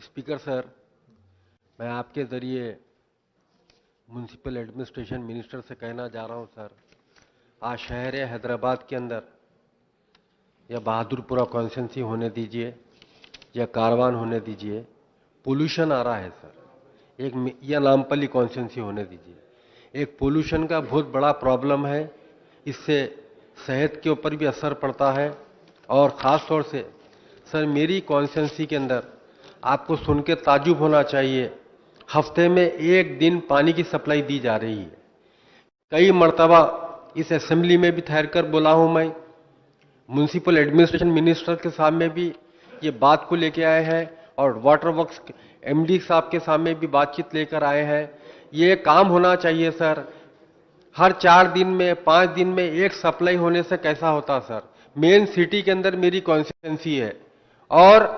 Speaker sir, मैं आपके जरिए म्युनिसिपल एडमिनिस्ट्रेशन मिनिस्टर से कहना जा रहा हूं सर, आज शहर हैदराबाद के अंदर या बहादुरपुरा कॉन्स्टिट्यूंसी होने दीजिए या कारवान होने दीजिए, पोल्यूशन आ रहा है सर। या नामपल्ली कॉन्स्टिट्यूंसी होने दीजिए, एक पोल्यूशन का बहुत बड़ा प्रॉब्लम है। इससे सेहत के ऊपर भी असर पड़ता है और ख़ास तौर से सर मेरी कॉन्स्टिट्यूंसी के अंदर आपको सुन के ताज्जुब होना चाहिए, हफ्ते में एक दिन पानी की सप्लाई दी जा रही है। कई मर्तबा इस असेंबली में भी ठहर कर बोला हूं, मैं म्युनिसिपल एडमिनिस्ट्रेशन मिनिस्टर के सामने भी ये बात को लेके आए हैं और वाटर वर्क्स एमडी साहब के सामने भी बातचीत लेकर आए हैं। ये काम होना चाहिए सर। हर 4 दिन में 5 दिन में एक सप्लाई होने से कैसा होता सर। मेन सिटी के अंदर मेरी कॉन्स्टिट्यूंसी है और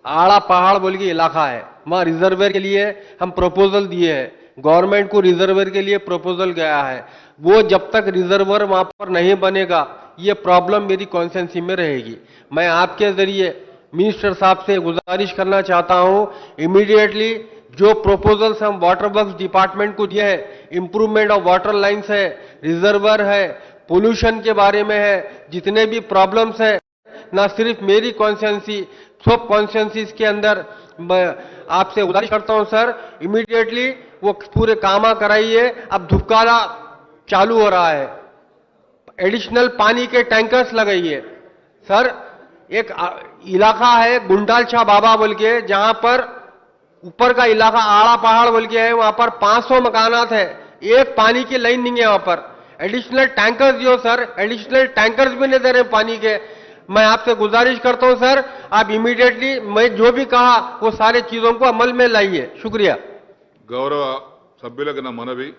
आड़ा पहाड़ बोल के इलाका है, वहां रिजर्वेयर के लिए हम प्रपोजल दिए हैं, गवर्नमेंट को रिजर्वेयर के लिए प्रपोजल गया है। वो जब तक रिजर्वेयर वहां पर नहीं बनेगा ये प्रॉब्लम मेरी कॉन्स्टिट्यूंसी में रहेगी। मैं आपके जरिए मिनिस्टर साहब से गुजारिश करना चाहता हूं, इमीडिएटली जो प्रपोजल्स हम वाटर वर्क्स डिपार्टमेंट को दिए हैं, इंप्रूवमेंट ऑफ वाटर लाइन्स है, रिजर्वर है, पोल्यूशन के बारे में है, जितने भी प्रॉब्लम्स है, ना सिर्फ मेरी कॉन्स्टिट्यूंसी सब कॉन्स्टिट्यूंसीज के अंदर मैं आपसे गुजारिश करता हूं सर, इमीडिएटली वो पूरे कामा कराइए। अब धुपकारा चालू हो रहा है, एडिशनल पानी के टैंकर्स लगाइए सर। एक इलाका है गुंडाल शाह बाबा बोल के, जहां पर ऊपर का इलाका आड़ा पहाड़ बोल के है, वहां पर 500 मकानात है, एक पानी की लाइन नहीं है वहां पर। एडिशनल टैंकर्स दियो सर, एडिशनल टैंकर्स भी नहीं दे रहे पानी के। मैं आपसे गुजारिश करता हूं सर, आप इमीडिएटली मैं जो भी कहा वो सारे चीजों को अमल में लाइए। शुक्रिया। గౌరవ సభ్యులకు నా మనవి,